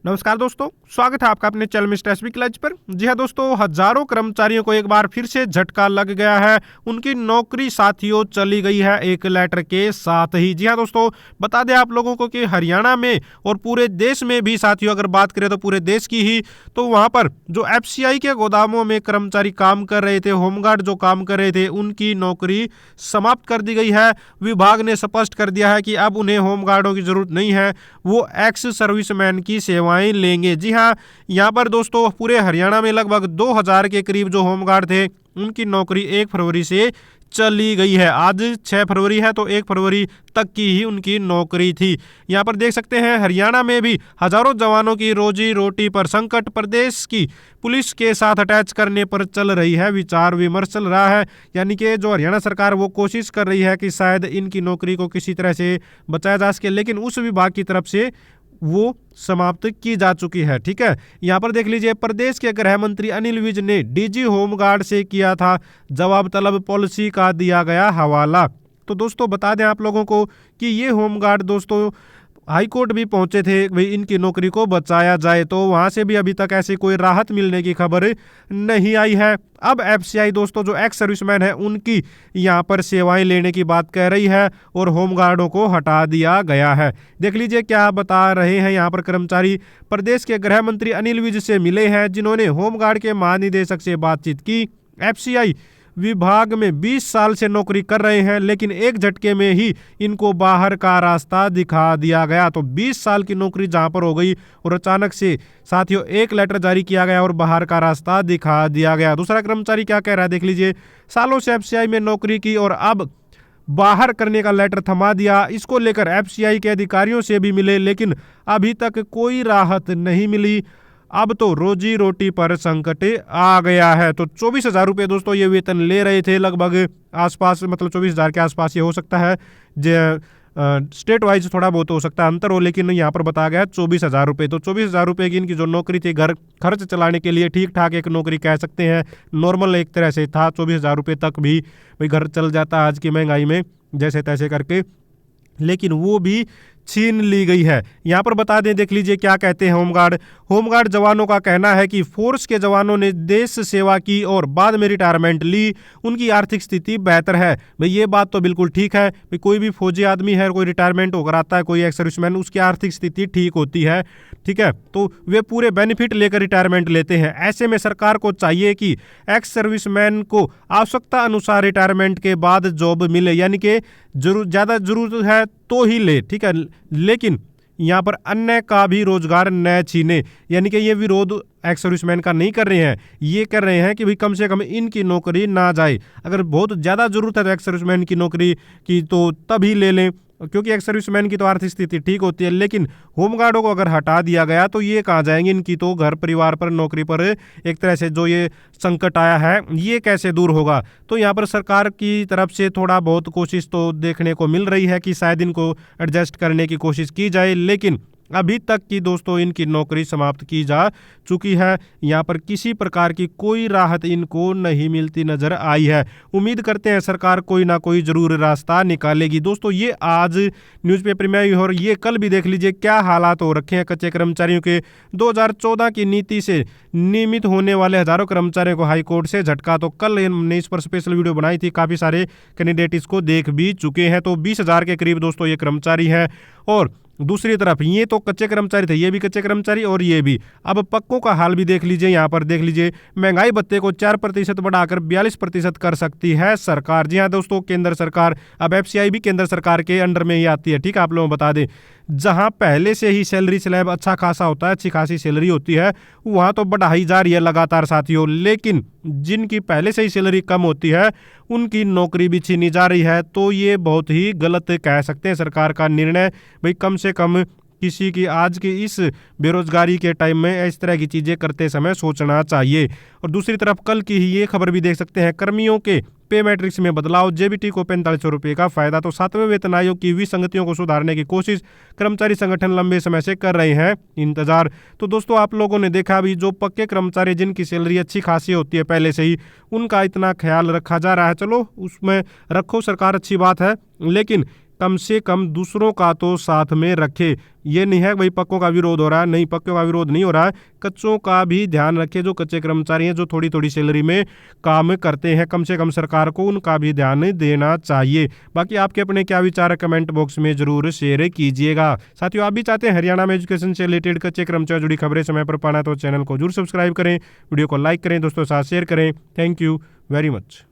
नमस्कार दोस्तों, स्वागत है आपका अपने चैनल मिस्टर एसबी क्लच पर। जी हाँ दोस्तों, हजारों कर्मचारियों को एक बार फिर से झटका लग गया है। उनकी नौकरी साथियों चली गई है एक लेटर के साथ ही। जी हाँ दोस्तों, बता दें आप लोगों को कि हरियाणा में और पूरे देश में भी साथियों अगर बात करें तो पूरे देश की ही, तो वहां पर जो एफसीआई के गोदामों में कर्मचारी काम कर रहे थे, होमगार्ड जो काम कर रहे थे, उनकी नौकरी समाप्त कर दी गई है। विभाग ने स्पष्ट कर दिया है कि अब उन्हें होमगार्डों की जरूरत नहीं है, वो एक्स सर्विसमैन की सेवाएं लेंगे। जी हाँ, यहाँ पर दोस्तों पूरे हरियाणा में लगभग 2000 के करीब जो होमगार्ड थे, उनकी नौकरी 1 फरवरी से चली गई है। आज 6 फरवरी है, तो 1 फरवरी तक की ही उनकी नौकरी थी। यहाँ पर देख सकते हैं हरियाणा में भी हजारों जवानों की रोजी रोटी पर संकट। प्रदेश की पुलिस के साथ अटैच करने पर चल रही है विचार विमर्श चल रहा है। यानी कि जो हरियाणा सरकार वो कोशिश कर रही है कि शायद इनकी नौकरी को किसी तरह से बचाया जा सके, लेकिन उस विभाग की तरफ से वो समाप्त की जा चुकी है। ठीक है, यहाँ पर देख लीजिए, प्रदेश के गृह मंत्री अनिल विज ने डीजी होमगार्ड से किया था जवाब तलब, पॉलिसी का दिया गया हवाला। तो दोस्तों बता दें आप लोगों को कि ये होमगार्ड दोस्तों हाई कोर्ट भी पहुंचे थे, भाई इनकी नौकरी को बचाया जाए, तो वहां से भी अभी तक ऐसी कोई राहत मिलने की खबर नहीं आई है। अब एफसीआई दोस्तों जो एक्स सर्विसमैन है उनकी यहाँ पर सेवाएं लेने की बात कह रही है और होमगार्डों को हटा दिया गया है। देख लीजिए क्या बता रहे हैं यहाँ पर कर्मचारी। प्रदेश के गृह मंत्री अनिल विज से मिले हैं, जिन्होंने होमगार्ड के महानिदेशक से बातचीत की। एफसीआई विभाग में 20 साल से नौकरी कर रहे हैं, लेकिन एक झटके में ही इनको बाहर का रास्ता दिखा दिया गया। तो 20 साल की नौकरी जहां पर हो गई और अचानक से साथियों एक लेटर जारी किया गया और बाहर का रास्ता दिखा दिया गया। दूसरा कर्मचारी क्या कह रहा है देख लीजिए, सालों से एफसीआई में नौकरी की और अब बाहर करने का लेटर थमा दिया। इसको लेकर एफसीआई के अधिकारियों से भी मिले, लेकिन अभी तक कोई राहत नहीं मिली। अब तो रोजी रोटी पर संकट आ गया है। तो 24,000 रुपये दोस्तों ये वेतन ले रहे थे, लगभग आसपास, मतलब 24,000 के आसपास ये हो सकता है। स्टेट वाइज थोड़ा बहुत हो सकता है अंतर हो, लेकिन यहाँ पर बताया गया 24,000 रुपये। तो 24,000 रुपये की इनकी जो नौकरी थी, घर खर्च चलाने के लिए ठीक ठाक एक नौकरी कह सकते हैं, नॉर्मल एक तरह से था। 24,000 रुपये तक भी भाई घर चल जाता है आज की महंगाई में जैसे तैसे करके, लेकिन वो भी छीन ली गई है। यहाँ पर बता दें, देख लीजिए क्या कहते हैं होमगार्ड जवानों का कहना है कि फोर्स के जवानों ने देश सेवा की और बाद में रिटायरमेंट ली, उनकी आर्थिक स्थिति बेहतर है। भाई ये बात तो बिल्कुल ठीक है, भाई कोई भी फौजी आदमी है, कोई रिटायरमेंट होकर आता है, कोई एक्स सर्विसमैन, उसकी आर्थिक स्थिति ठीक होती है। ठीक है, तो वे पूरे बेनिफिट लेकर रिटायरमेंट लेते हैं। ऐसे में सरकार को चाहिए कि एक्स सर्विसमैन को आवश्यकता अनुसार रिटायरमेंट के बाद जॉब मिले, यानी कि ज़्यादा जरूरत है तो ही ले। ठीक है, लेकिन यहाँ पर अन्य का भी रोजगार न छीने, यानी कि ये विरोध एक्स सर्विसमैन का नहीं कर रहे हैं, ये कर रहे हैं कि भाई कम से कम इनकी नौकरी ना जाए। अगर बहुत ज़्यादा जरूरत है तो एक्स सर्विसमैन की नौकरी की तो तभी ले लें, क्योंकि एक्स सर्विसमैन की तो आर्थिक स्थिति ठीक होती है। लेकिन होमगार्डों को अगर हटा दिया गया तो ये कहाँ जाएंगे, इनकी तो घर परिवार पर, नौकरी पर एक तरह से जो ये संकट आया है ये कैसे दूर होगा। तो यहाँ पर सरकार की तरफ से थोड़ा बहुत कोशिश तो देखने को मिल रही है कि शायद इनको एडजस्ट करने की कोशिश की जाए, लेकिन अभी तक की दोस्तों इनकी नौकरी समाप्त की जा चुकी है। यहाँ पर किसी प्रकार की कोई राहत इनको नहीं मिलती नजर आई है। उम्मीद करते हैं सरकार कोई ना कोई जरूर रास्ता निकालेगी। दोस्तों ये आज न्यूज़पेपर में आई और ये कल भी देख लीजिए क्या हालात हो रखे हैं कच्चे कर्मचारियों के। 2014 की नीति से नियमित होने वाले हजारों कर्मचारियों को हाईकोर्ट से झटका। तो कल हमने इस पर स्पेशल वीडियो बनाई थी, काफ़ी सारे कैंडिडेट इसको देख भी चुके हैं। तो 20,000 के करीब दोस्तों ये कर्मचारी हैं, और दूसरी तरफ ये तो कच्चे कर्मचारी थे, ये भी कच्चे कर्मचारी और ये भी। अब पक्कों का हाल भी देख लीजिए। यहाँ पर देख लीजिए, महंगाई भत्ते को 4% बढ़ाकर 42% कर सकती है सरकार। जी हाँ दोस्तों, केंद्र सरकार, अब एफसीआई भी केंद्र सरकार के अंडर में ही आती है। ठीक है, आप लोगों को बता दें, जहां पहले से ही सैलरी स्लैब अच्छा खासा होता है, अच्छी खासी सैलरी होती है, वहां तो बढ़ाई जा रही है लगातार साथियों। लेकिन जिनकी पहले से ही सैलरी कम होती है उनकी नौकरी भी छीनी जा रही है। तो ये बहुत ही गलत कह सकते हैं सरकार का निर्णय। भाई कम से कम किसी की आज की इस बेरोजगारी के टाइम में इस तरह की चीज़ें करते समय सोचना चाहिए। और दूसरी तरफ कल की ही ये खबर भी देख सकते हैं, कर्मियों के पे मैट्रिक्स में बदलाव, जेबीटी को 4500 रुपये का फायदा। तो 7वें वेतन आयोग की विसंगतियों को सुधारने की कोशिश कर्मचारी संगठन लंबे समय से कर रहे हैं इंतजार। तो दोस्तों आप लोगों ने देखा भी, जो पक्के कर्मचारी जिनकी सैलरी अच्छी खासी होती है पहले से ही, उनका इतना ख्याल रखा जा रहा है। चलो उसमें रखो सरकार, अच्छी बात है, लेकिन कम से कम दूसरों का तो साथ में रखे। ये नहीं है भाई पक्कों का विरोध हो रहा है, नहीं, पक्कों का विरोध नहीं हो रहा है, कच्चों का भी ध्यान रखे। जो कच्चे कर्मचारी हैं, जो थोड़ी थोड़ी सैलरी में काम करते हैं, कम से कम सरकार को उनका भी ध्यान देना चाहिए। बाकी आपके अपने क्या विचार है कमेंट बॉक्स में जरूर शेयर कीजिएगा। साथियों, आप भी चाहते हैं हरियाणा में एजुकेशन से रिलेटेड कच्चे कर्मचारी जुड़ी खबरें समय पर पाना तो चैनल को जरूर सब्सक्राइब करें, वीडियो को लाइक करें, दोस्तों के साथ शेयर करें। Thank you very much.